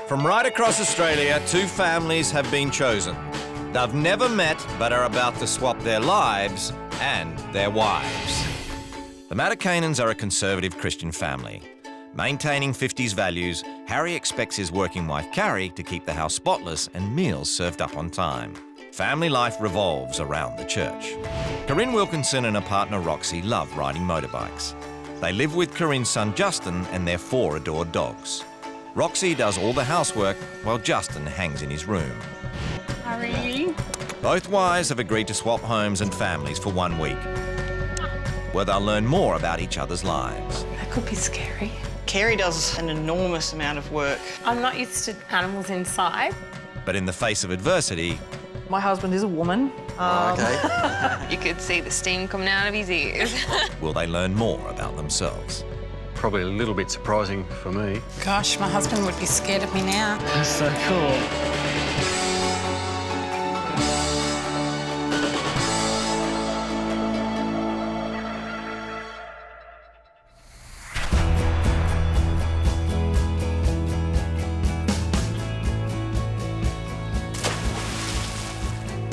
From right across Australia, two families have been chosen. They've never met, but are about to swap their lives and their wives. The Matikainens are a conservative Christian family. Maintaining 50s values, Harry expects his working wife Carrie to keep the house spotless and meals served up on time. Family life revolves around the church. Corinne Wilkinson and her partner Roxy love riding motorbikes. They live with Corinne's son Justin and their 4 adored dogs. Roxy does all the housework while Justin hangs in his room. Harry. Both wives have agreed to swap homes and families for 1 week, where they'll learn more about each other's lives. That could be scary. Carrie does an enormous amount of work. I'm not used to animals inside. But in the face of adversity, my husband is a woman. You could see the steam coming out of his ears. will they learn more about themselves? Probably a little bit surprising for me. Gosh, my husband would be scared of me now. That's so cool.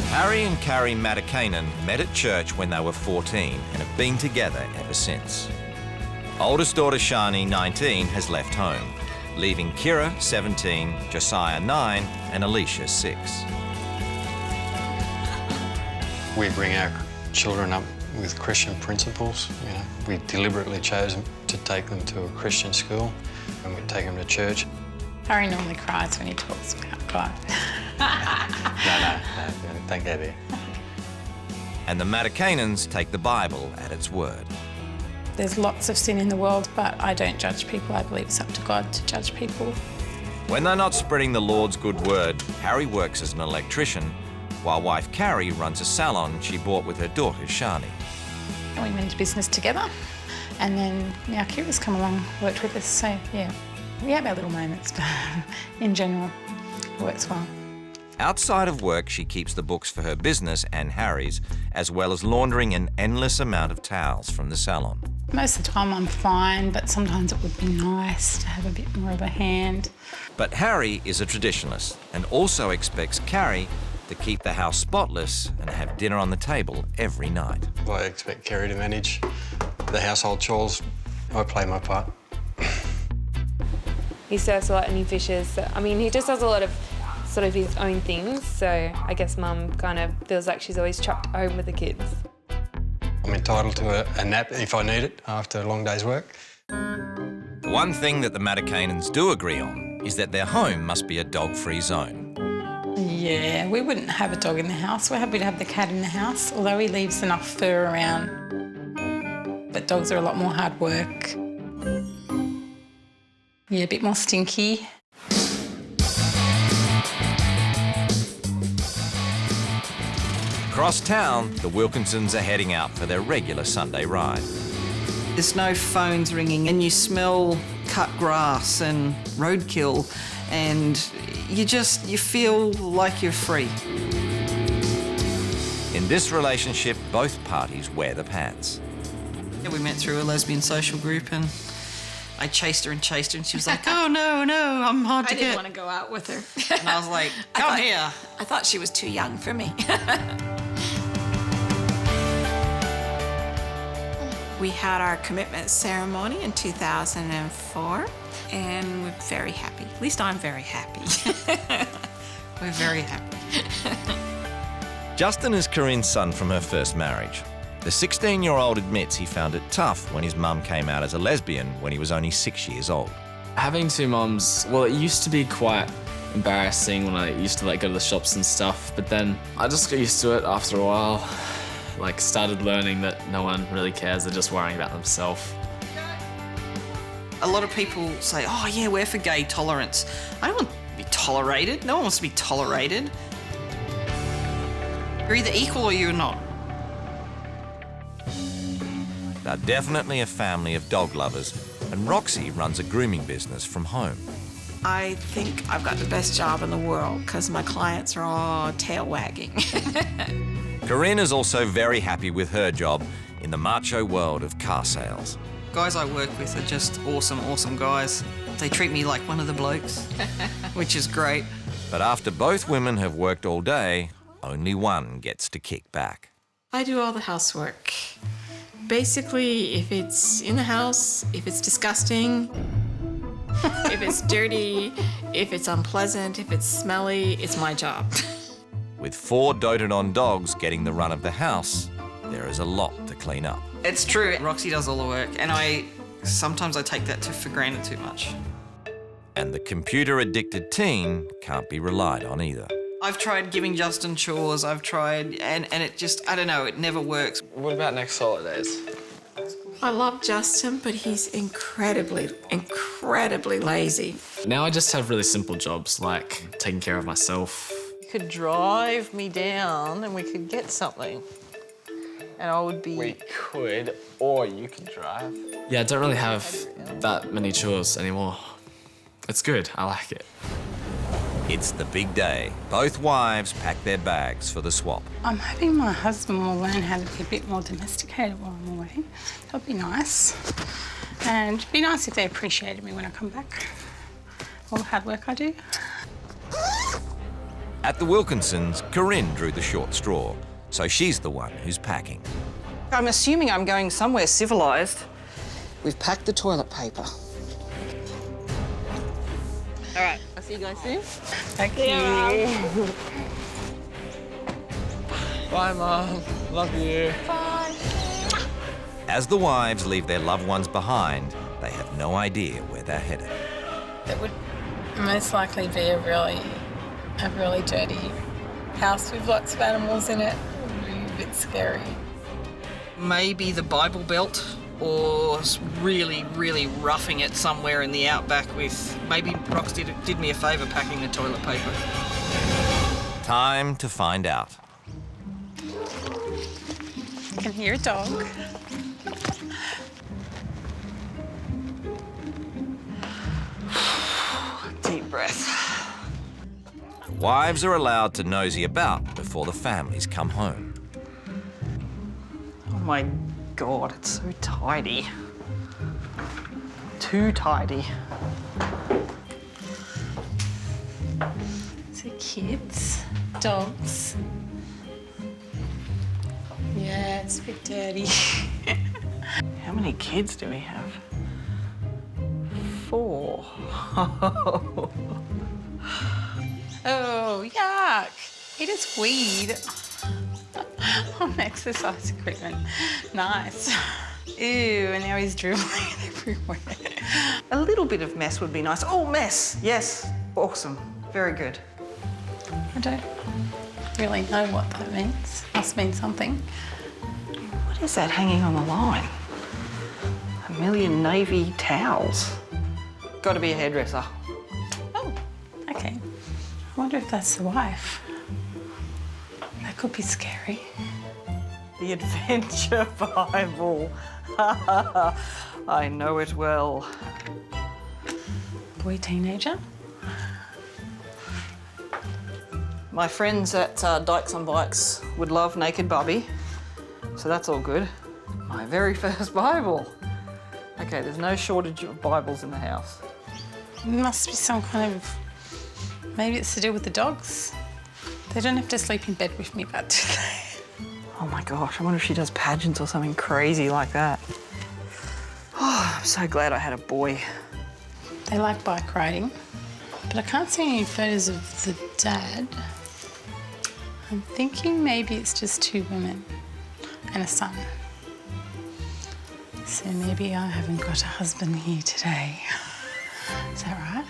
Harry and Carrie Matikainen met at church when they were 14 and have been together ever since. Oldest daughter Shani, 19, has left home, leaving Kira, 17, Josiah, 9 and Alicia, 6. We bring our children up with Christian principles. You know, we deliberately chose to take them to a Christian school and we take them to church. Harry normally cries when he talks about God. No, don't go there. And the Matikainens take the Bible at its word. There's lots of sin in the world, but I don't judge people. I believe it's up to God to judge people. When they're not spreading the Lord's good word, Harry works as an electrician, while wife Carrie runs a salon she bought with her daughter Shani. We went into business together, and then now Kira's come along, worked with us, so yeah. We have our little moments, but in general, it works well. Outside of work, she keeps the books for her business and Harry's, as well as laundering an endless amount of towels from the salon. Most of the time I'm fine, but sometimes it would be nice to have a bit more of a hand. But Harry is a traditionalist and also expects Carrie to keep the house spotless and have dinner on the table every night. I expect Carrie to manage the household chores. I play my part. He surfs a lot and he fishes. So, I mean, he just does a lot of sort of his own things. So I guess Mum kind of feels like she's always chucked home with the kids. I'm entitled to a nap if I need it after a long day's work. The one thing that the Matikainens do agree on is that their home must be a dog-free zone. Yeah, we wouldn't have a dog in the house. We're happy to have the cat in the house, although he leaves enough fur around. But dogs are a lot more hard work. Yeah, a bit more stinky. Across town, the Wilkinsons are heading out for their regular Sunday ride. There's no phones ringing and you smell cut grass and roadkill and you feel like you're free. In this relationship, both parties wear the pants. Yeah, we met through a lesbian social group and I chased her and she was like, oh, no, I'm hard to get. I didn't want to go out with her. And I was like, come here. I thought she was too young for me. We had our commitment ceremony in 2004, and we're very happy. At least I'm very happy. We're very happy. Justin is Corinne's son from her first marriage. The 16-year-old admits he found it tough when his mum came out as a lesbian when he was only 6 years old. Having two mums, well, it used to be quite embarrassing when I used to go to the shops and stuff, but then I just got used to it after a while. Started learning that no one really cares, they're just worrying about themselves. A lot of people say, oh yeah, we're for gay tolerance. I don't want to be tolerated. No one wants to be tolerated. You're either equal or you're not. They're definitely a family of dog lovers, and Roxy runs a grooming business from home. I think I've got the best job in the world because my clients are all tail wagging. Corinne is also very happy with her job in the macho world of car sales. Guys I work with are just awesome, awesome guys. They treat me like one of the blokes, which is great. But after both women have worked all day, only one gets to kick back. I do all the housework. Basically, if it's in the house, if it's disgusting, if it's dirty, if it's unpleasant, if it's smelly, it's my job. With 4 doted-on dogs getting the run of the house, there is a lot to clean up. It's true. Roxy does all the work, and sometimes I take that for granted too much. And the computer-addicted teen can't be relied on either. I've tried giving Justin chores, I've tried, and it just, I don't know, it never works. What about next holidays? I love Justin, but he's incredibly, incredibly lazy. Now I just have really simple jobs, like taking care of myself. You could drive me down and we could get something. And I would be... We could, or you could drive. Yeah, I don't really have that many chores anymore. It's good, I like it. It's the big day. Both wives pack their bags for the swap. I'm hoping my husband will learn how to be a bit more domesticated while I'm away. That'd be nice. And it'd be nice if they appreciated me when I come back. All the hard work I do. At the Wilkinsons, Corinne drew the short straw, so she's the one who's packing. I'm assuming I'm going somewhere civilised. We've packed the toilet paper. All right, I'll see you guys soon. Thank you. Bye, Mum. Love you. As the wives leave their loved ones behind, they have no idea where they're headed. It would most likely be a really dirty house with lots of animals in it. It would be a bit scary. Maybe the Bible Belt, or really, really roughing it somewhere in the outback with... Maybe Rox did me a favour packing the toilet paper. Time to find out. I can hear a dog. Deep breath. Wives are allowed to nosy about before the families come home. Oh my God, it's so tidy. Too tidy. So kids, dogs. Yeah, it's a bit dirty. How many kids do we have? 4. Oh, yuck. He just weed on exercise equipment. Nice. Ew, and now he's dribbling everywhere. A little bit of mess would be nice. Oh, mess. Yes. Awesome. Very good. I don't really know what that means. Must mean something. What is that hanging on the line? A million navy towels. Got to be a hairdresser. Oh, okay. I wonder if that's the wife. That could be scary. The Adventure Bible. I know it well. Boy teenager. My friends at Dykes on Bikes would love Naked Bubby, so that's all good. My very first Bible. Okay, there's no shortage of Bibles in the house. Must be some kind of... Maybe it's to do with the dogs. They don't have to sleep in bed with me, but do they? Oh my gosh, I wonder if she does pageants or something crazy like that. Oh, I'm so glad I had a boy. They like bike riding, but I can't see any photos of the dad. I'm thinking maybe it's just 2 women and a son. So maybe I haven't got a husband here today. Is that right?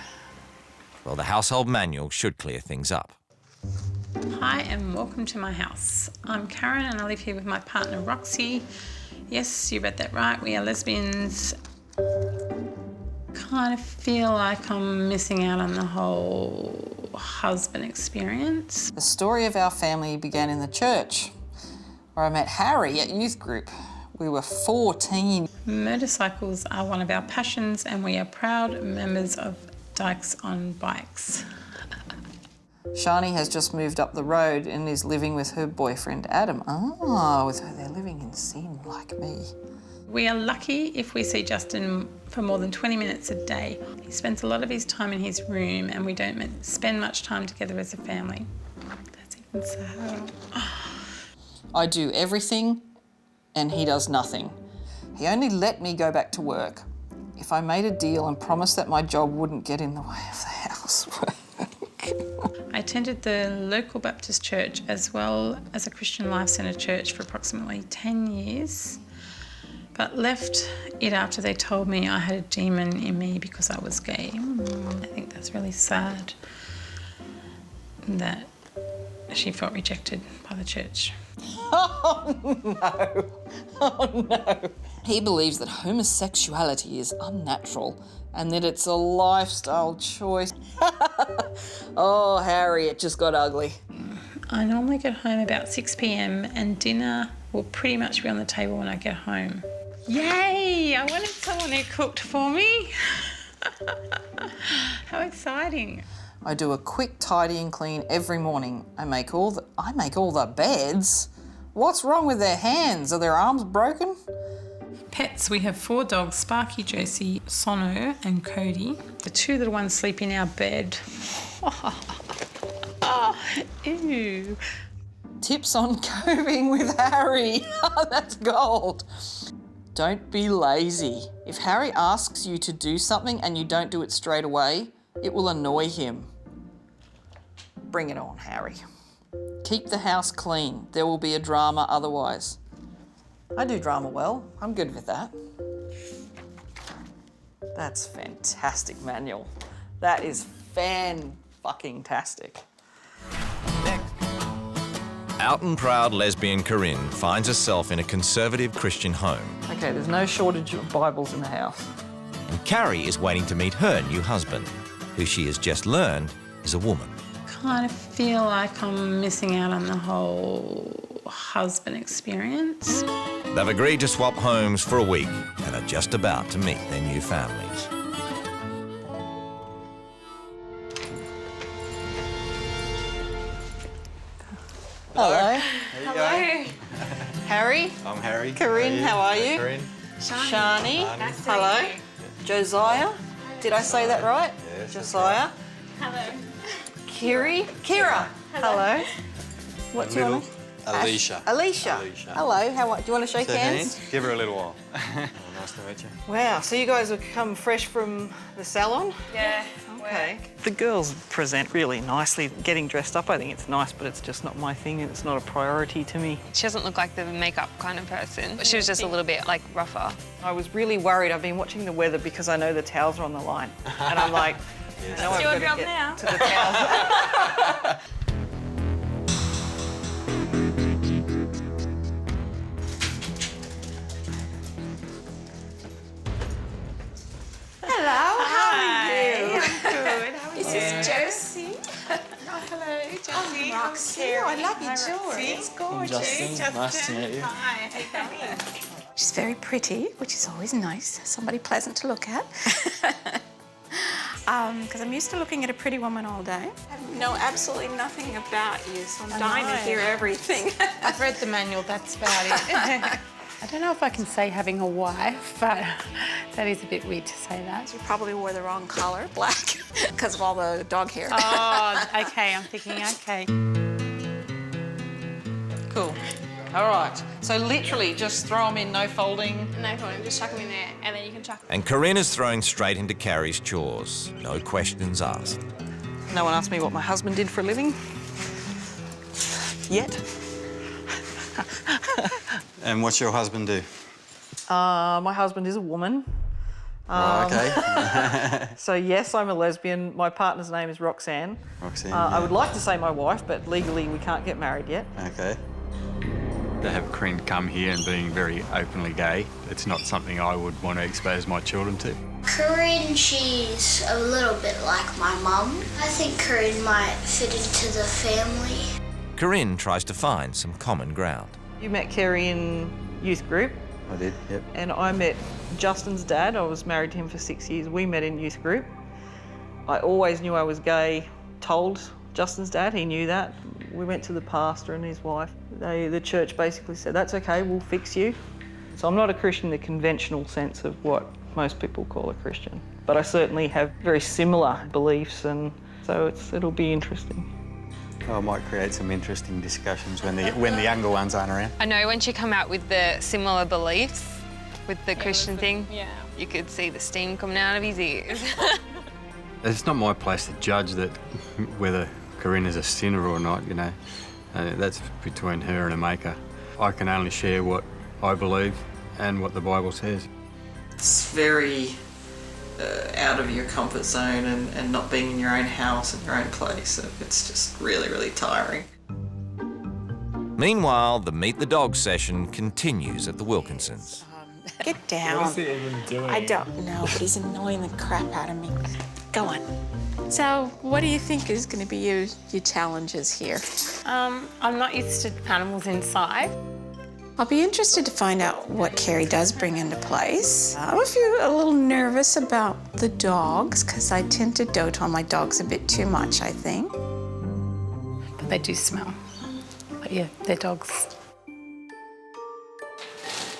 Well, the household manual should clear things up. Hi and welcome to my house. I'm Karen and I live here with my partner Roxy. Yes, you read that right, we are lesbians. Kind of feel like I'm missing out on the whole husband experience. The story of our family began in the church, where I met Harry at youth group. We were 14. Motorcycles are one of our passions and we are proud members of Dykes on Bikes. Shani has just moved up the road and is living with her boyfriend Adam. Ah, with her, they're living in sin like me. We are lucky if we see Justin for more than 20 minutes a day. He spends a lot of his time in his room and we don't spend much time together as a family. That's even sad. I do everything and he does nothing. He only let me go back to work if I made a deal and promised that my job wouldn't get in the way of the housework. I attended the local Baptist church as well as a Christian Life Centre church for approximately 10 years, but left it after they told me I had a demon in me because I was gay. I think that's really sad that she felt rejected by the church. Oh no, oh no. He believes that homosexuality is unnatural and that it's a lifestyle choice. Oh, Harry, it just got ugly. I normally get home about 6 p.m. and dinner will pretty much be on the table when I get home. Yay! I wanted someone who cooked for me. How exciting. I do a quick tidy and clean every morning. I make all the beds. What's wrong with their hands? Are their arms broken? Pets, we have 4 dogs, Sparky, Josie, Sono and Cody. The 2 little ones sleep in our bed. Ew. Tips on coping with Harry. That's gold. Don't be lazy. If Harry asks you to do something and you don't do it straight away, it will annoy him. Bring it on, Harry. Keep the house clean. There will be a drama otherwise. I do drama well. I'm good with that. That's fantastic manual. That is fan-fucking-tastic. Out and proud lesbian Corinne finds herself in a conservative Christian home. Okay, there's no shortage of Bibles in the house. And Carrie is waiting to meet her new husband, who she has just learned is a woman. Kind of feel like I'm missing out on the whole husband experience. They've agreed to swap homes for a week and are just about to meet their new families. Hello. Hello. Harry. I'm Harry. Corinne, how are you? Corinne. Shani. Hello. Josiah. Did I say that right? Yes. Josiah. Hello. Kira. Hello. What's your name? Alicia. Alicia. Hello. How are, do you want to shake hands? Give her a little while. Nice to meet you. Wow. So you guys have come fresh from the salon? Yeah. Okay. The girls present really nicely. Getting dressed up, I think it's nice, but it's just not my thing and it's not a priority to me. She doesn't look like the makeup kind of person. She was just a little bit like rougher. I was really worried. I've been watching the weather because I know the towels are on the line. And I'm like, Yes. no, I've Do got a to job get now. to the towels. Hello. Hi. Good. How are This is Josie. hello, Josie. Roxy. Oh, I love your jewelry. It's gorgeous. Justin, nice to meet you. Hi, how you going? She's very pretty, which is always nice. Somebody pleasant to look at. Because I'm used to looking at a pretty woman all day. I know absolutely nothing about you, so I'm dying to hear everything. I've read the manual, that's about it. I don't know if I can say having a wife, but that is a bit weird to say that. You probably wore the wrong color, black, because of all the dog hair. Oh, okay, I'm thinking, okay. Cool. All right. So literally just throw them in, no folding. No problem, just chuck them in there and then you can chuck them. And Corinne is thrown straight into Carrie's chores. No questions asked. No one asked me what my husband did for a living. Yet. And what's your husband do? My husband is a woman. Okay. So yes, I'm a lesbian. My partner's name is Roxanne. Roxanne, I yeah. would like to say my wife, but legally we can't get married yet. Okay. To have Corinne come here and being very openly gay, it's not something I would want to expose my children to. Corinne, she's a little bit like my mum. I think Corinne might fit into the family. Corinne tries to find some common ground. You met Kerry in youth group, I did, yep. and I met Justin's dad. I was married to him for 6 years. We met in youth group. I always knew I was gay, told Justin's dad, he knew that. We went to the pastor and his wife. The church basically said, that's okay, we'll fix you. So I'm not a Christian in the conventional sense of what most people call a Christian, but I certainly have very similar beliefs, and so it'll be interesting. I might create some interesting discussions when the younger ones aren't around. I know once you come out with the similar beliefs with the Christian thing, you could see the steam coming out of his ears. It's not my place to judge that whether Corinne is a sinner or not, you know. That's between her and her maker. I can only share what I believe and what the Bible says. It's very out of your comfort zone and not being in your own house and your own place. It's just really, really tiring. Meanwhile, the Meet the Dog session continues at the Wilkinsons. Get down. What is he even doing? I don't know, but he's annoying the crap out of me. Go on. So, what do you think is going to be your challenges here? I'm not used to animals inside. I'll be interested to find out what Carrie does bring into place. I'm a little nervous about the dogs because I tend to dote on my dogs a bit too much, I think. But they do smell. But yeah, they're dogs.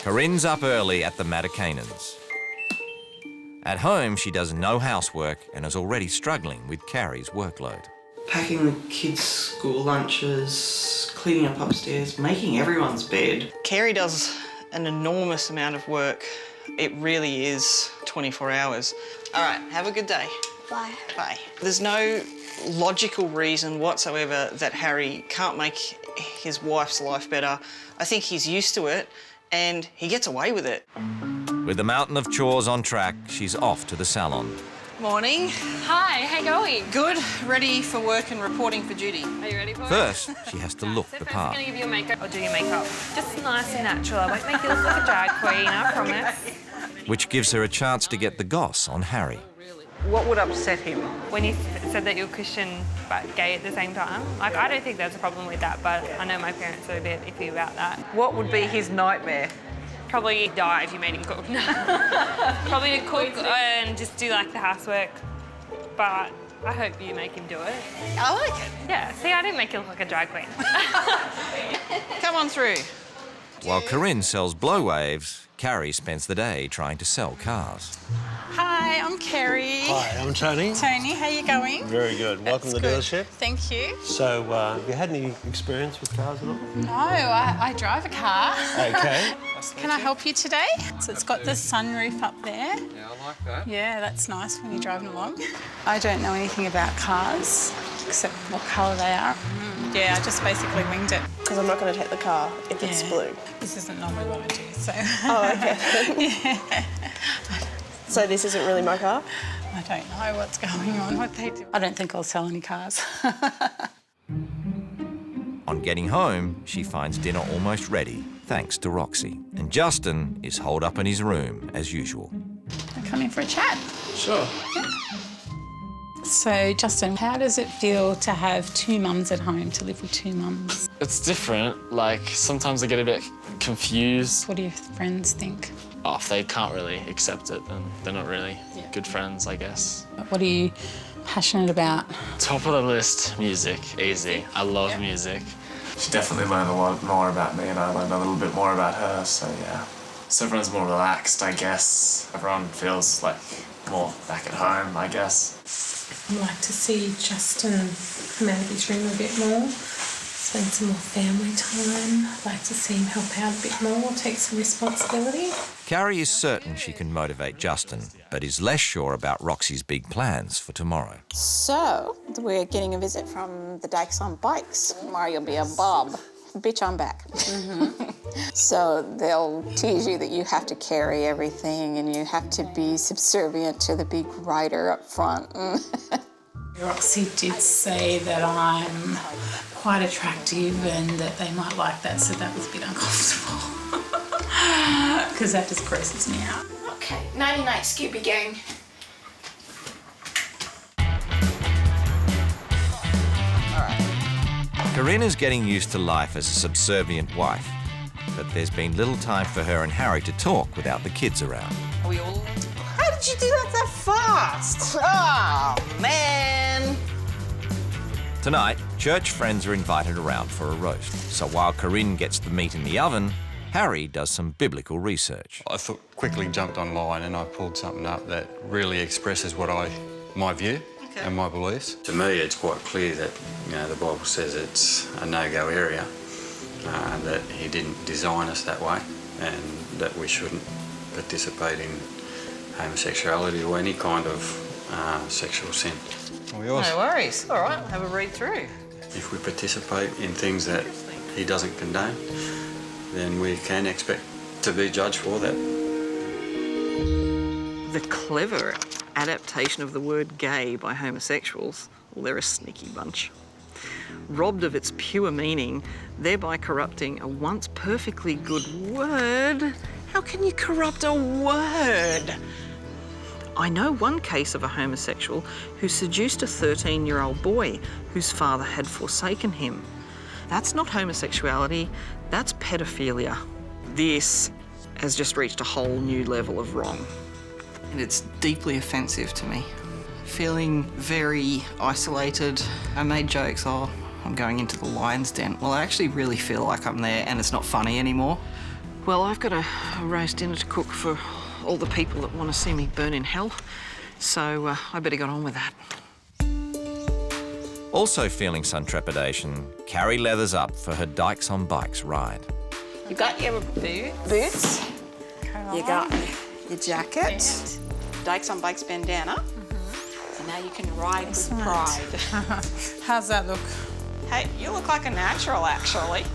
Corinne's up early at the Matikainens. At home, she does no housework and is already struggling with Carrie's workload. Packing the kids' school lunches, cleaning up upstairs, making everyone's bed. Carrie does an enormous amount of work. It really is 24 hours. All right, have a good day. Bye. Bye. There's no logical reason whatsoever that Harry can't make his wife's life better. I think he's used to it and he gets away with it. With the mountain of chores on track, she's off to the salon. Morning. Hi, how you going? Good, ready for work and reporting for duty. Are you ready for it? First, she has to look the part. I'm going to give you a makeup. I'll do your makeup. Just nice and natural. I won't make you look like a drag queen, I promise. Which gives her a chance to get the goss on Harry. What would upset him? When you said that you're Christian but gay at the same time, like, I don't think there's a problem with that, but I know my parents are a bit iffy about that. What would be his nightmare? Probably die if you made him cook. Probably to cook and just do like the housework, but I hope you make him do it. I like it. Yeah, see, I didn't make you look like a drag queen. Come on through. While Corinne sells blow waves, Carrie spends the day trying to sell cars. Hi, I'm Carrie. Hi, I'm Tony. Tony, how you going? Very good. Welcome to the dealership. Thank you. So, have you had any experience with cars at all? No, I drive a car. Okay. Can I help you today? So it's got the sunroof up there. Yeah, I like that. Yeah, that's nice when you're driving along. I don't know anything about cars, except what colour they are. Yeah, I just basically winged it. Because I'm not going to take the car if it's blue. This isn't normally what I do, so... Oh, okay. Yeah. So this isn't really my car? I don't know what's going on, what they do. I don't think I'll sell any cars. On getting home, she finds dinner almost ready, thanks to Roxy. And Justin is holed up in his room, as usual. I'll come in for a chat. Sure. Yeah. So, Justin, how does it feel to have two mums at home, to live with two mums? It's different. Like, sometimes I get a bit confused. What do your friends think? Oh, they can't really accept it, and they're not really good friends, I guess. What are you passionate about? Top of the list, music, easy. I love music. She definitely learned a lot more about me and I learned a little bit more about her, so yeah. So everyone's more relaxed, I guess. Everyone feels like more back at home, I guess. I'd like to see Justin come out of his room a bit more, spend some more family time. I'd like to see him help out a bit more, take some responsibility. Carrie is certain she can motivate Justin, but is less sure about Roxy's big plans for tomorrow. So, we're getting a visit from the Dykes on Bikes. Mario will be a Bob. Bitch, I'm back. So they'll tease you that you have to carry everything and you have to be subservient to the big rider up front. Roxy did say that I'm quite attractive and that they might like that, so that was a bit uncomfortable. Because that just grosses me out. Okay, nighty-night, Scooby Gang. Corinne is getting used to life as a subservient wife, but there's been little time for her and Harry to talk without the kids around. Are we all... How did you do that fast? Oh, man. Tonight, church friends are invited around for a roast. So while Corinne gets the meat in the oven, Harry does some biblical research. I quickly jumped online and I pulled something up that really expresses my view and my beliefs. To me, it's quite clear that the Bible says it's a no-go area, that He didn't design us that way, and that we shouldn't participate in homosexuality or any kind of sexual sin. No worries. All right, I'll have a read through. If we participate in things that He doesn't condone, then we can expect to be judged for that. The clever adaptation of the word gay by homosexuals, well, they're a sneaky bunch. Robbed of its pure meaning, thereby corrupting a once perfectly good word. How can you corrupt a word? I know one case of a homosexual who seduced a 13-year-old boy whose father had forsaken him. That's not homosexuality, that's pedophilia. This has just reached a whole new level of wrong. And it's deeply offensive to me. Feeling very isolated. I made jokes, oh, I'm going into the lion's den. Well, I actually really feel like I'm there and it's not funny anymore. Well, I've got a roast dinner to cook for all the people that want to see me burn in hell. So I better get on with that. Also feeling some trepidation, Carrie leathers up for her Dykes on Bikes ride. You got your boots. You got your jacket. Dykes on Bikes bandana. And now you can ride with pride. How's that look? Hey, you look like a natural, actually.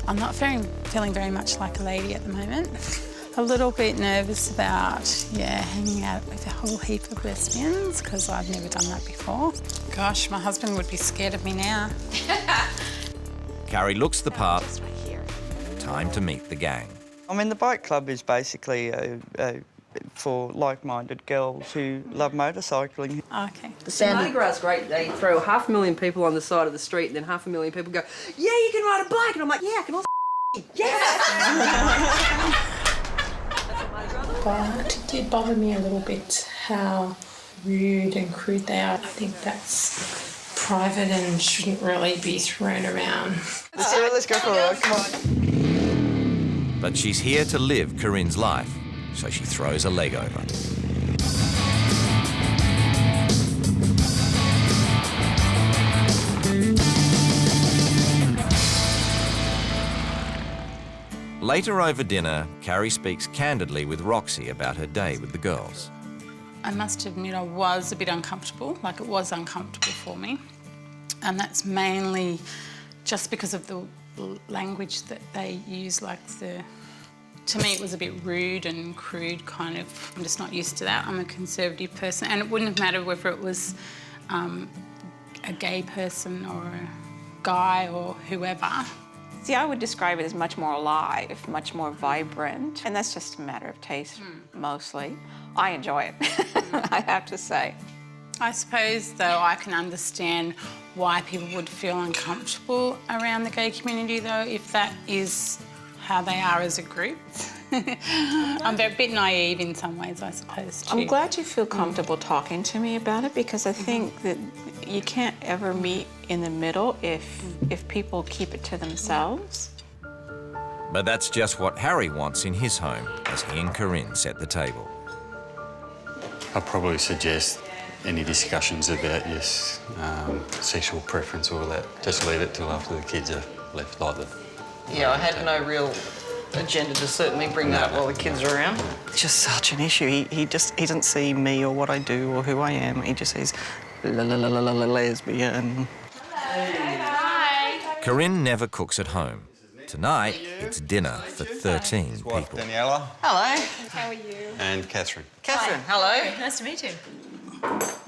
I'm not feeling very much like a lady at the moment. A little bit nervous about, hanging out with a whole heap of lesbians, because I've never done that before. Gosh, my husband would be scared of me now. Carrie looks the part. Time to meet the gang. I mean, the bike club is basically for like-minded girls who love motorcycling. Okay. The Mardi Gras is great. They throw 500,000 people on the side of the street and then 500,000 people go, yeah, you can ride a bike. And I'm like, yeah, I can also yes! But it did bother me a little bit how rude and crude they are. I think that's private and shouldn't really be thrown around. Let's go for a ride, come on. But she's here to live Corinne's life, so she throws a leg over. Later over dinner, Carrie speaks candidly with Roxy about her day with the girls. I must admit I was a bit uncomfortable, like it was uncomfortable for me. And that's mainly just because of the language that they use, to me it was a bit rude and crude, kind of. I'm just not used to that. I'm a conservative person, and it wouldn't matter whether it was a gay person or a guy or whoever. See, I would describe it as much more alive, much more vibrant, and that's just a matter of taste, mostly. I enjoy it, I have to say. I suppose, though, I can understand why people would feel uncomfortable around the gay community, though, if that is how they are as a group. I'm a bit naive in some ways, I suppose, too. I'm glad you feel comfortable talking to me about it, because I think that you can't ever meet in the middle if people keep it to themselves. But that's just what Harry wants in his home as he and Corinne set the table. I'd probably suggest any discussions about your sexual preference or that, just leave it till after the kids are left like that. Yeah, I had no real agenda to certainly bring that up while the kids are around. It's just such an issue. He doesn't see me or what I do or who I am. He just sees lesbian. Hi. Corinne never cooks at home. Tonight, it's dinner for 13 people. Daniela. Hello. How are you? And Catherine. Catherine, hello. Nice to meet you.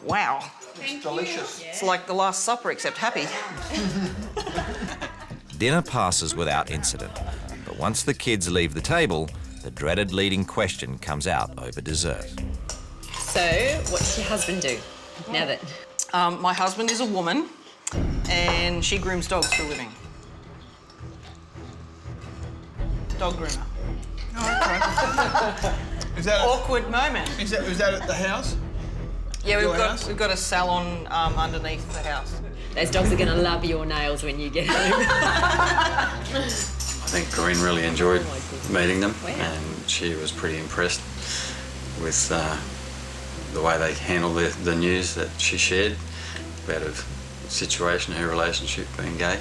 Wow. Thank delicious. You. It's like the Last Supper, except happy. Dinner passes without incident, but once the kids leave the table, the dreaded leading question comes out over dessert. So, what does your husband do now that... My husband is a woman, and she grooms dogs for a living. Dog groomer. Is that awkward moment? Is that at the house? Yeah, we've got a salon underneath the house. Those dogs are going to love your nails when you get home. think Corinne really enjoyed meeting them, and she was pretty impressed with the way they handled the news that she shared about her situation, her relationship, being gay.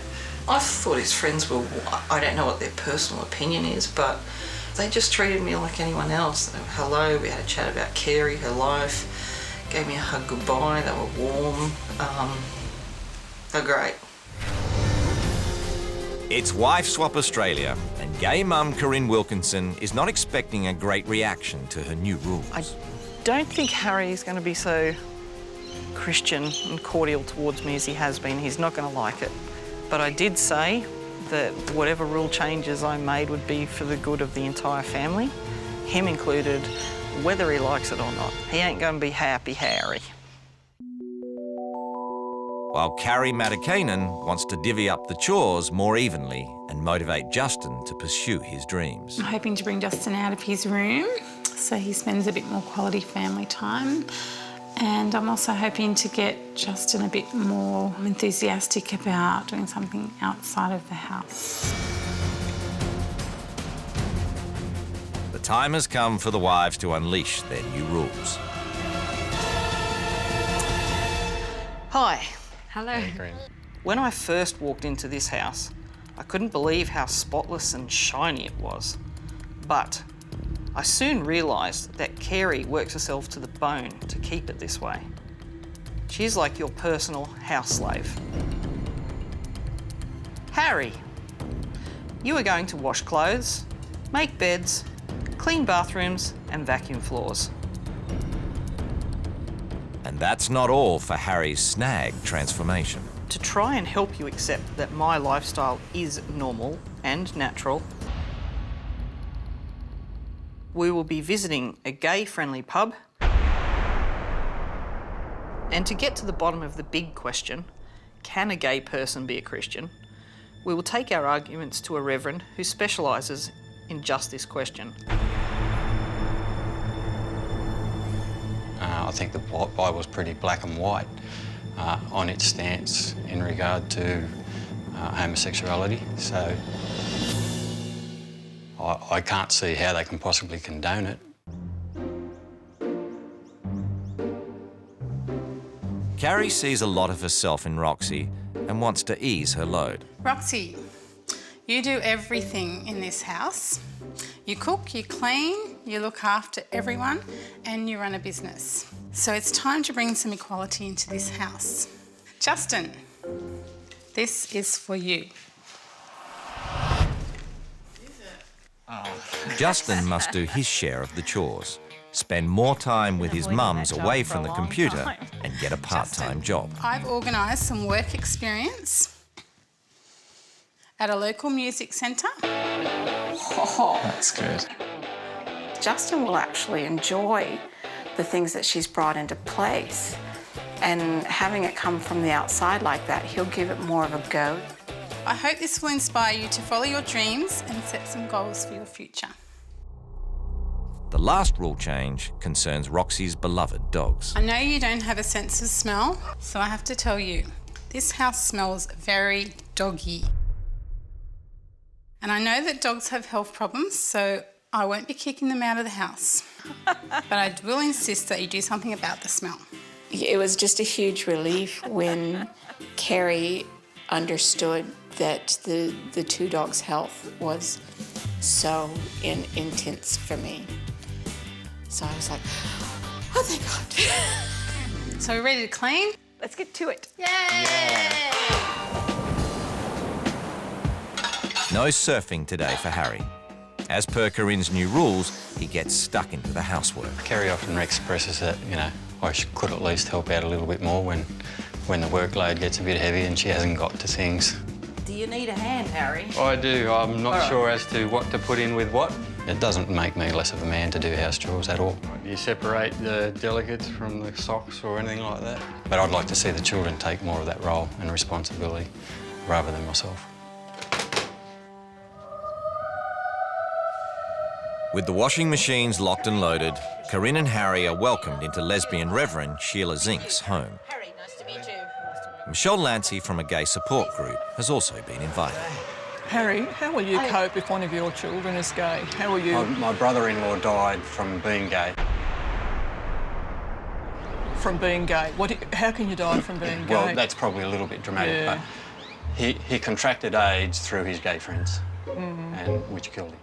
I thought his friends were, I don't know what their personal opinion is, but they just treated me like anyone else. Hello, we had a chat about Carey, her life, gave me a hug goodbye, they were warm, they're great. It's Wife Swap Australia, and gay mum Corinne Wilkinson is not expecting a great reaction to her new rules. I don't think Harry is going to be so Christian and cordial towards me as he has been. He's not going to like it. But I did say that whatever rule changes I made would be for the good of the entire family, him included, whether he likes it or not. He ain't going to be happy, Harry. While Carrie Matikainen wants to divvy up the chores more evenly and motivate Justin to pursue his dreams. I'm hoping to bring Justin out of his room so he spends a bit more quality family time. And I'm also hoping to get Justin a bit more enthusiastic about doing something outside of the house. The time has come for the wives to unleash their new rules. Hi. Hello. Hey, Corinne. When I first walked into this house, I couldn't believe how spotless and shiny it was. But I soon realised that Carey works herself to the bone to keep it this way. She's like your personal house slave. Harry, you are going to wash clothes, make beds, clean bathrooms and vacuum floors. And that's not all for Harry's snag transformation. To try and help you accept that my lifestyle is normal and natural, we will be visiting a gay-friendly pub. And to get to the bottom of the big question, can a gay person be a Christian? We will take our arguments to a reverend who specialises in just this question. I think the Bible's pretty black and white on its stance in regard to homosexuality, so I can't see how they can possibly condone it. Carrie sees a lot of herself in Roxy and wants to ease her load. Roxy, you do everything in this house. You cook, you clean, you look after everyone, and you run a business. So it's time to bring some equality into this house. Justin, this is for you. Justin must do his share of the chores, spend more time with his mums away from the computer and get a part-time job. I've organised some work experience at a local music centre. Oh, That's good. Justin will actually enjoy the things that she's brought into place. And having it come from the outside like that, he'll give it more of a go. I hope this will inspire you to follow your dreams and set some goals for your future. The last rule change concerns Roxy's beloved dogs. I know you don't have a sense of smell, so I have to tell you, this house smells very doggy. And I know that dogs have health problems, so I won't be kicking them out of the house. But I will insist that you do something about the smell. It was just a huge relief when Carrie understood that the two dogs' health was so intense for me. So I was like, oh, thank God. So we're ready to clean? Let's get to it. Yay! No surfing today for Harry. As per Corinne's new rules, he gets stuck into the housework. Carrie often expresses that, you know, I could at least help out a little bit more when the workload gets a bit heavy and she hasn't got to things. Do you need a hand, Harry? I do. I'm not sure as to what to put in with what. It doesn't make me less of a man to do house chores at all. You separate the delegates from the socks or anything like that? But I'd like to see the children take more of that role and responsibility rather than myself. With the washing machines locked and loaded, Corinne and Harry are welcomed into lesbian Reverend Sheila Zink's home. Harry, nice to meet you. Michelle Lancy from a gay support group has also been invited. Harry, how will you cope if one of your children is gay? How will you... My brother-in-law died from being gay. From being gay? How can you die from being gay? Well, that's probably a little bit dramatic, Yeah. but he contracted AIDS through his gay friends, and which killed him.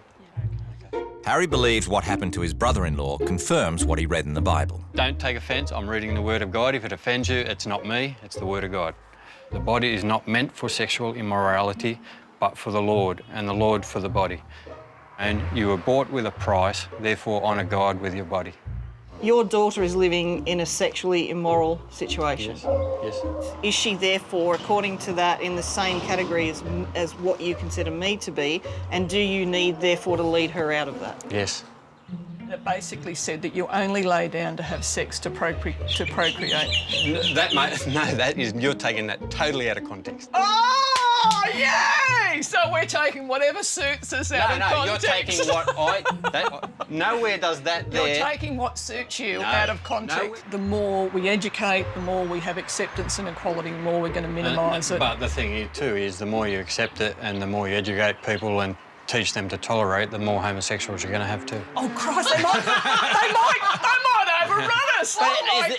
Harry believes what happened to his brother-in-law confirms what he read in the Bible. Don't take offence, I'm reading the Word of God. If it offends you, it's not me, it's the Word of God. The body is not meant for sexual immorality, but for the Lord, and the Lord for the body. And you were bought with a price, therefore honour God with your body. Your daughter is living in a sexually immoral situation. Yes. Is she therefore, according to that, in the same category as what you consider me to be? And do you need, therefore, to lead her out of that? Yes. It basically said that you only lay down to have sex to procreate. You're taking that totally out of context. Oh, yay! So we're taking whatever suits us out of context. You're taking what nowhere does that there. You're taking what suits you out of context. The more we educate, the more we have acceptance and equality, the more we're going to minimise it. But the thing is, too, is the more you accept it and the more you educate people and teach them to tolerate, the more homosexuals you're going to have too. Oh, Christ, they might overrun us.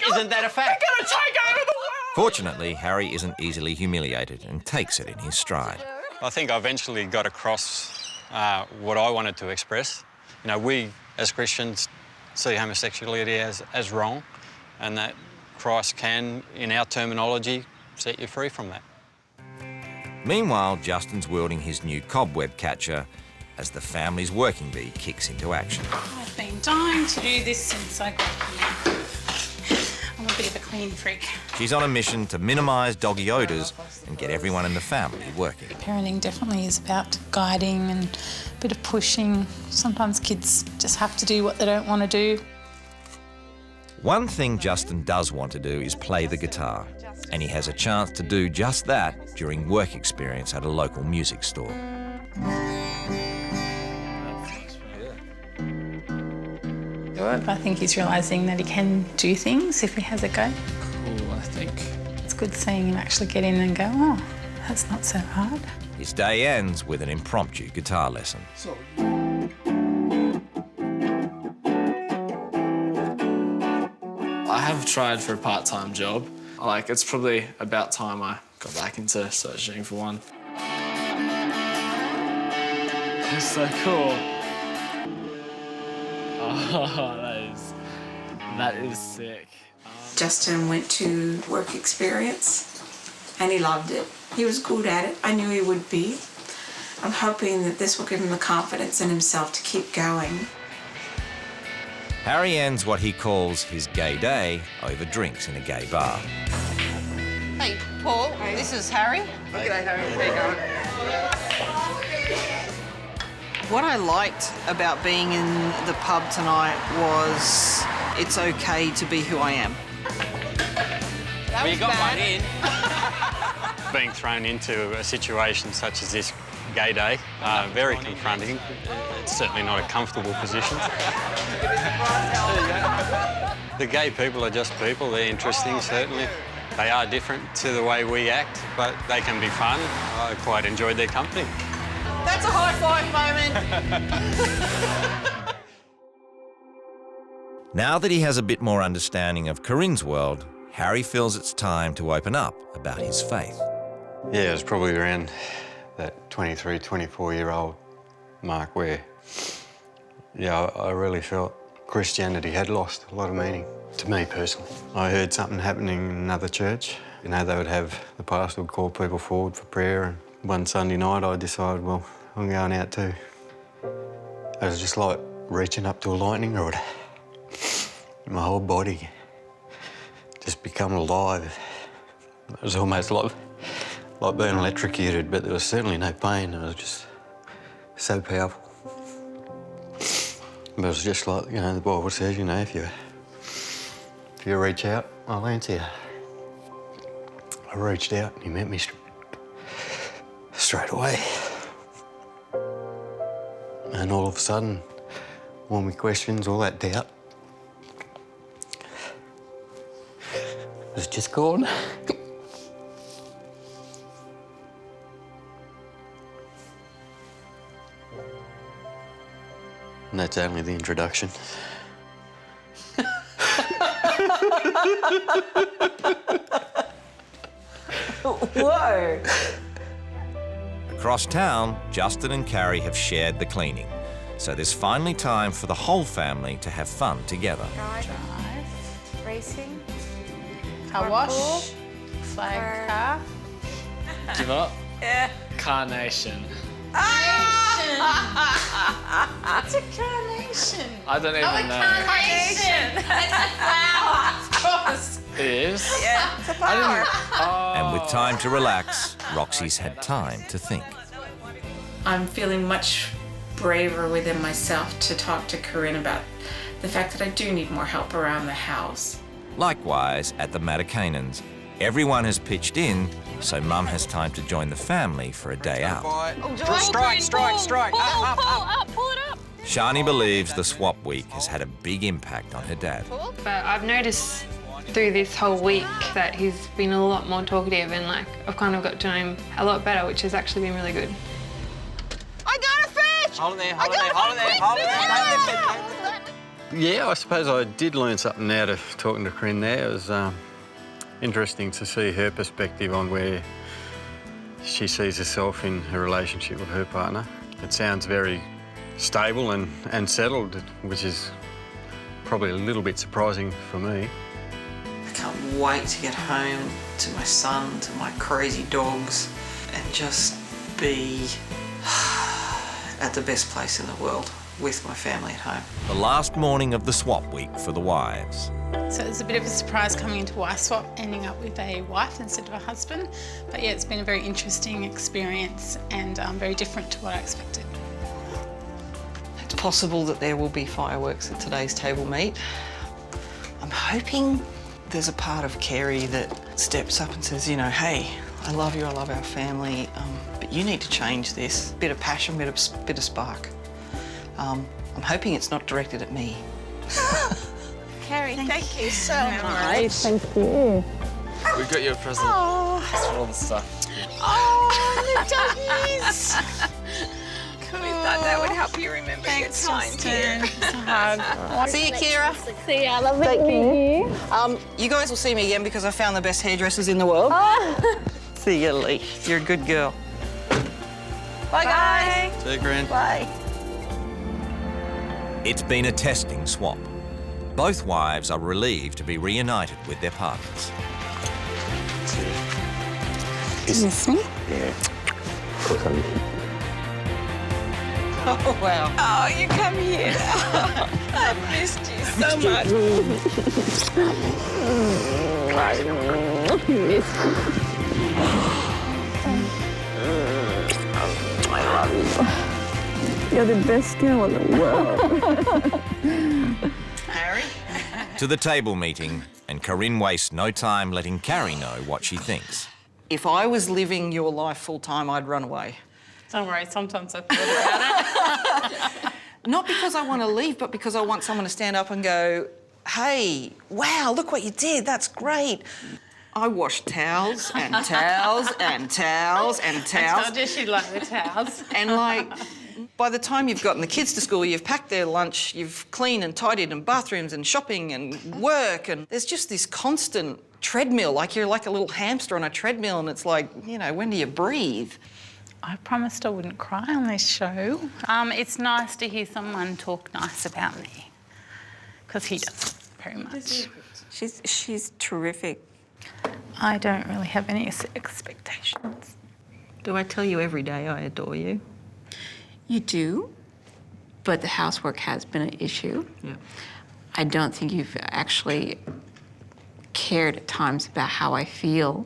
Isn't that a fact? They're going to take over the world. Fortunately, Harry isn't easily humiliated and takes it in his stride. I think I eventually got across what I wanted to express. You know, we as Christians see homosexuality as wrong, and that Christ can, in our terminology, set you free from that. Meanwhile, Justin's wielding his new cobweb catcher as the family's working bee kicks into action. I've been dying to do this since I got here. I'm a bit of a clean freak. She's on a mission to minimise doggy odours and get everyone in the family working. Parenting definitely is about guiding and a bit of pushing. Sometimes kids just have to do what they don't want to do. One thing Justin does want to do is play the guitar, and he has a chance to do just that during work experience at a local music store. I think he's realising that he can do things if he has a go. Cool, I think. It's good seeing him actually get in and go, oh, that's not so hard. His day ends with an impromptu guitar lesson. I have tried for a part-time job. It's probably about time I got back into searching for one. It's so cool. Oh, that is sick. Justin went to work experience and he loved it. He was good at it. I knew he would be. I'm hoping that this will give him the confidence in himself to keep going. Harry ends what he calls his gay day over drinks in a gay bar. Hey, Paul, this is Harry. G'day, Harry. How you going? What I liked about being in the pub tonight was it's okay to be who I am. Well, you got one in. Being thrown into a situation such as this gay day, very confronting. It's certainly not a comfortable position. The gay people are just people. They're interesting, certainly. They are different to the way we act, but they can be fun. I quite enjoyed their company. That's a high five moment. Now that he has a bit more understanding of Corinne's world, Harry feels it's time to open up about his faith. Yeah, it was probably around that 23, 24-year-old mark where, I really felt Christianity had lost a lot of meaning to me personally. I heard something happening in another church. They would have, the pastor would call people forward for prayer, and one Sunday night I decided, well, I'm going out too. It was just like reaching up to a lightning rod. My whole body just become alive. It was almost like being electrocuted, but there was certainly no pain. It was just so powerful. But it was just like, the Bible says, if you reach out, I'll answer you. I reached out and he met me straight away. And all of a sudden, all my questions, all that doubt, was just gone. And that's only the introduction. Whoa! Across town, Justin and Carrie have shared the cleaning. So there's finally time for the whole family to have fun together. Drive. Racing. Car wash. Flag car. Give up? Yeah. Carnation. What's a carnation? I don't even know. Carnation. It's a flower, of course. It is? Yeah, it's a flower. And with time to relax, Roxy's had time to think. I'm feeling much braver within myself to talk to Corinne about the fact that I do need more help around the house. Likewise, at the Matikainens, everyone has pitched in, so Mum has time to join the family for a day out. Strike. Pull it up. Shani believes the swap week has had a big impact on her dad. But I've noticed through this whole week that he's been a lot more talkative and like I've kind of got to know him a lot better, which has actually been really good. I got a fish! Hold it there. Yeah, I suppose I did learn something out of talking to Corinne there. It was interesting to see her perspective on where she sees herself in her relationship with her partner. It sounds very stable and settled, which is probably a little bit surprising for me. I can't wait to get home to my son, to my crazy dogs, and just be at the best place in the world with my family at home. The last morning of the swap week for the wives. So it was a bit of a surprise coming into wife swap, ending up with a wife instead of a husband. But yeah, it's been a very interesting experience and very different to what I expected. It's possible that there will be fireworks at today's table meet. I'm hoping there's a part of Carrie that steps up and says, you know, hey, I love you, I love our family, but you need to change this. Bit of passion, bit of spark. I'm hoping it's not directed at me. Carrie, thank you so much. Thank you. We got you a present. Oh. Thanks for all the stuff. Oh, the doggies. Cool. We thought that would help you remember your time here. See you, Kira. See you. I love you. You guys will see me again because I found the best hairdressers in the world. See you, Lee. You're a good girl. Bye, guys. See you, Corinne. Bye. It's been a testing swap. Both wives are relieved to be reunited with their partners. Miss me? Yeah. Of course I miss you. Oh, wow. Oh, you come here. I missed you so much. I miss you. I love you. You're the best girl in the world. Harry? To the table meeting, and Corinne wastes no time letting Carrie know what she thinks. If I was living your life full time, I'd run away. Don't worry, sometimes I thought about it. Not because I want to leave, but because I want someone to stand up and go, hey, wow, look what you did, that's great. I washed towels and towels and towels and towels. I told you she'd like the towels. And like, by the time you've gotten the kids to school, you've packed their lunch, you've cleaned and tidied and bathrooms and shopping and work, and there's just this constant treadmill, like you're like a little hamster on a treadmill, and it's like, you know, when do you breathe? I promised I wouldn't cry on this show. It's nice to hear someone talk nice about me, because he does very much. She's terrific. I don't really have any expectations. Do I tell you every day I adore you? You do, but the housework has been an issue. Yeah. I don't think you've actually cared at times about how I feel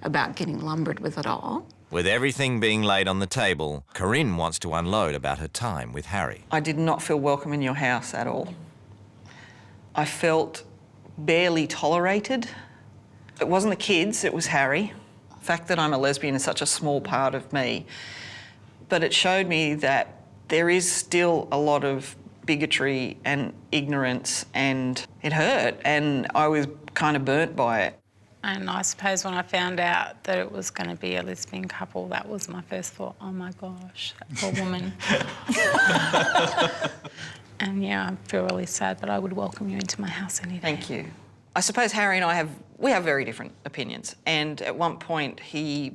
about getting lumbered with it all. With everything being laid on the table, Corinne wants to unload about her time with Harry. I did not feel welcome in your house at all. I felt barely tolerated. It wasn't the kids, it was Harry. The fact that I'm a lesbian is such a small part of me. But it showed me that there is still a lot of bigotry and ignorance, and it hurt, and I was kind of burnt by it. And I suppose when I found out that it was going to be a lesbian couple, that was my first thought, oh my gosh, that poor woman. And yeah, I feel really sad, but I would welcome you into my house any day. Thank you. I suppose Harry and I have very different opinions. And at one point he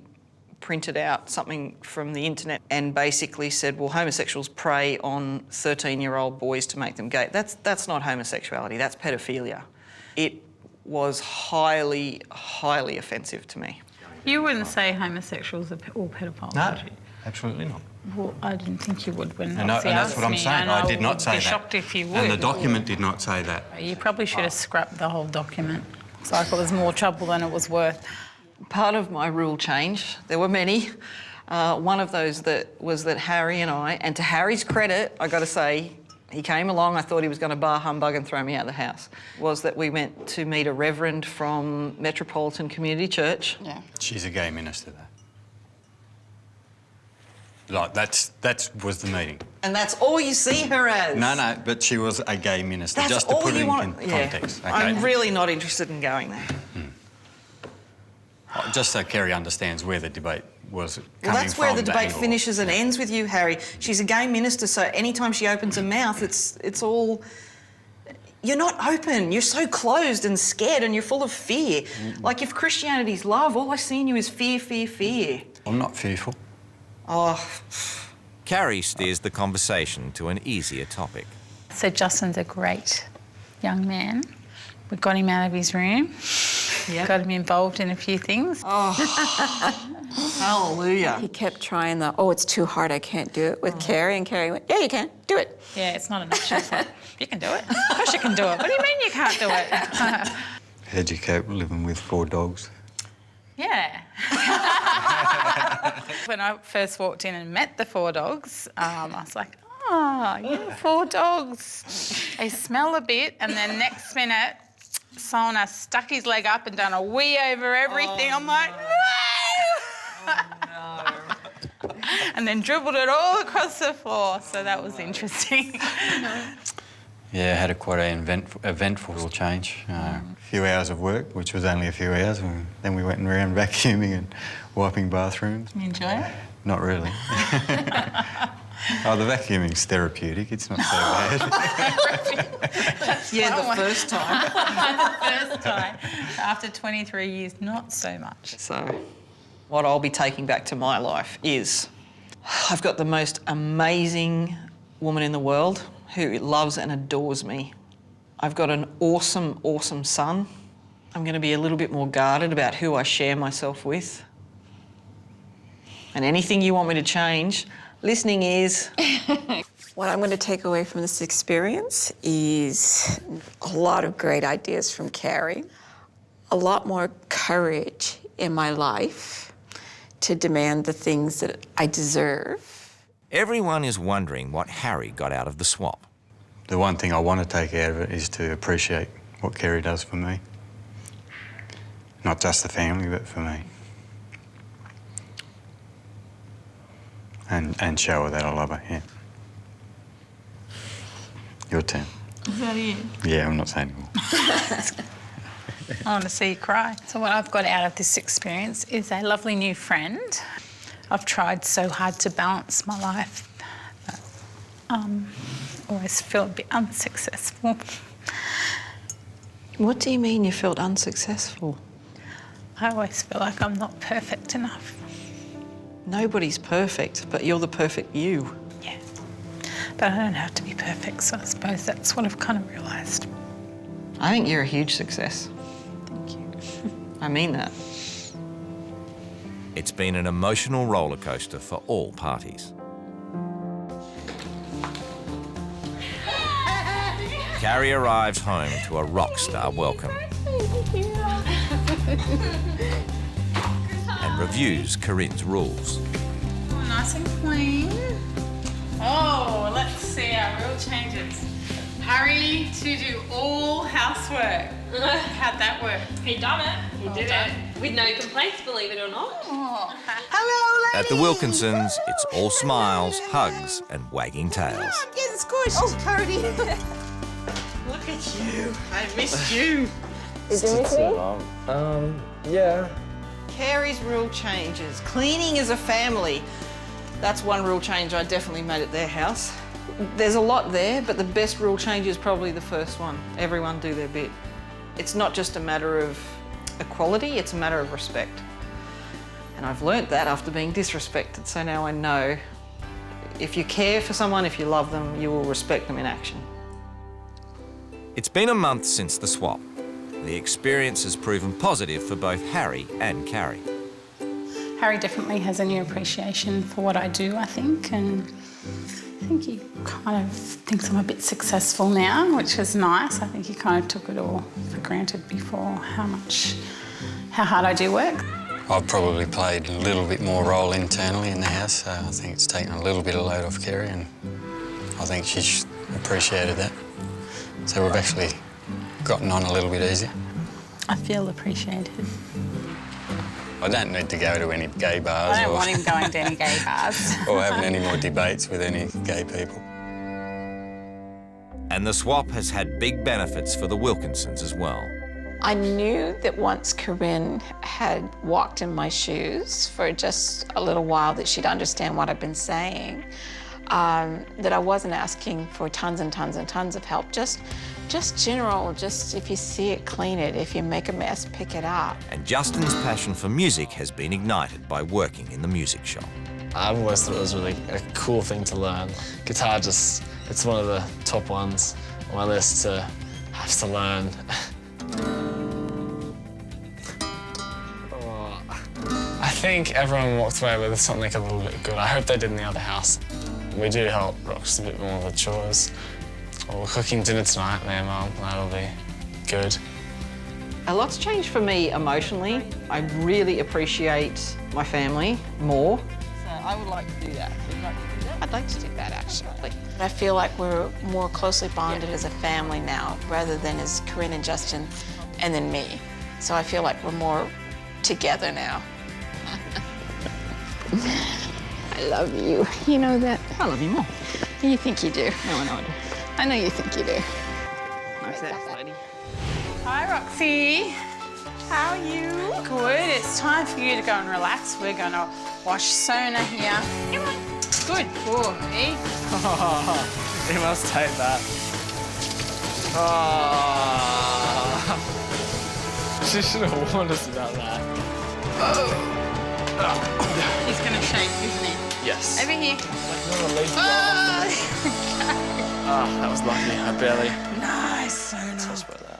printed out something from the internet and basically said, well, homosexuals prey on 13-year-old boys to make them gay. That's not homosexuality, that's pedophilia. It was highly, highly offensive to me. You wouldn't say homosexuals are all pedophiles, No, would you? absolutely not. Well, I didn't think you would when And that's what I'm saying. I did not say that. I'd be shocked if you would. And the document did not say that. You probably should have scrapped the whole document. It's like it was more trouble than it was worth. Part of my rule change, there were many, one of those was that Harry and I, and to Harry's credit, I got to say, he came along, I thought he was going to bar humbug and throw me out of the house, was that we went to meet a reverend from Metropolitan Community Church. Yeah. She's a gay minister, though. Like, that was the meeting. And that's all you see her as? No, but she was a gay minister, That's just to all put it you in want. context. Yeah. Okay? I'm really not interested in going there. Just so Kerry understands where the debate was coming from. Well, that's where the debate angle. finishes and ends with you, Harry. She's a gay minister, so anytime she opens her mouth, it's all... You're not open. You're so closed and scared and you're full of fear. Like, if Christianity's love, all I see in you is fear, fear, fear. I'm not fearful. Oh... Carrie steers the conversation to an easier topic. So Justin's a great young man. We got him out of his room. Yep. Got him involved in a few things. Oh, hallelujah. He kept trying it's too hard, I can't do it with Carrie, and Carrie went, yeah, you can, do it. Yeah, it's not an option. You can do it. Of course you can do it. What do you mean you can't do it? How'd you cope living with 4 dogs? Yeah. When I first walked in and met the 4 dogs, I was like, you have 4 dogs. They smell a bit, and then next minute, someone has stuck his leg up and done a wee over everything. I'm like, no! And then dribbled it all across the floor. So that was interesting. Yeah, I had quite an eventful change. A few hours of work, which was only a few hours, and then we went around vacuuming and wiping bathrooms. You enjoy it? Not really. The vacuuming's therapeutic, it's not so bad. Yeah, the first time. The first time. After 23 years, not so much. So, what I'll be taking back to my life is I've got the most amazing woman in the world who loves and adores me. I've got an awesome, awesome son. I'm going to be a little bit more guarded about who I share myself with. And anything you want me to change, listening ears. What I'm going to take away from this experience is a lot of great ideas from Carrie, a lot more courage in my life to demand the things that I deserve. Everyone is wondering what Harry got out of the swap. The one thing I want to take out of it is to appreciate what Kerry does for me. Not just the family, but for me. And show her that I love her, yeah. Your turn. Is that it? Yeah, I'm not saying more. I want to see you cry. So what I've got out of this experience is a lovely new friend. I've tried so hard to balance my life, but always feel a bit unsuccessful. What do you mean you felt unsuccessful? I always feel like I'm not perfect enough. Nobody's perfect, but you're the perfect you. Yeah, but I don't have to be perfect, so I suppose that's what I've kind of realised. I think you're a huge success. Thank you. I mean that. It's been an emotional roller coaster for all parties. Carrie arrives home to a rock star welcome and reviews Corinne's rules. Oh, nice and clean. Oh, let's see our real changes. Harry to do all housework. How'd that work? He done it. He did it. With no complaints, believe it or not. Oh. Hello, ladies. At the Wilkinsons, it's all smiles, hugs, and wagging tails. I'm getting squished, Cody. Look at you. I missed you. Did you miss me? Yeah. Carrie's rule changes. Cleaning as a family. That's one rule change I definitely made at their house. There's a lot there, but the best rule change is probably the first one. Everyone do their bit. It's not just a matter of equality, it's a matter of respect. And I've learnt that after being disrespected, so now I know if you care for someone, if you love them, you will respect them in action. It's been a month since the swap. The experience has proven positive for both Harry and Carrie. Harry definitely has a new appreciation for what I do, I think, and I think he kind of thinks I'm a bit successful now, which is nice. I think he kind of took it all for granted before, how hard I do work. I've probably played a little bit more role internally in the house, so I think it's taken a little bit of load off Kerry, and I think she's appreciated that. So we've actually gotten on a little bit easier. I feel appreciated. I don't need to go to any gay bars. I don't want him going to any gay bars. Or having any more debates with any gay people. And the swap has had big benefits for the Wilkinsons as well. I knew that once Corinne had walked in my shoes for just a little while that she'd understand what I've been saying, that I wasn't asking for tons and tons and tons of help, just general, just if you see it, clean it. If you make a mess, pick it up. And Justin's passion for music has been ignited by working in the music shop. I've always thought it was really a cool thing to learn. Guitar it's one of the top ones on my list to have to learn. I think everyone walked away with something a little bit good. I hope they did in the other house. We do help Rox a bit more with the chores. Well, we're cooking dinner tonight, me and Mum. That'll be good. A lot's changed for me emotionally. I really appreciate my family more. So I would like to do that. Would you like to do that? I'd like to do that, actually. I feel like we're more closely bonded as a family now, rather than as Corinne and Justin and then me. So I feel like we're more together now. I love you. You know that. I love you more. You think you do. No, I know I do. I know you think you do. Nice ass, lady. Hi, Roxy. How are you? Good. It's time for you to go and relax. We're going to wash Sona here. Come on. Good boy. Oh, you must take that. Oh. She should have warned us about that. He's going to shake, isn't he? Yes. Over here. Oh, that was lucky. I barely. Nice, Sona. Touched by that.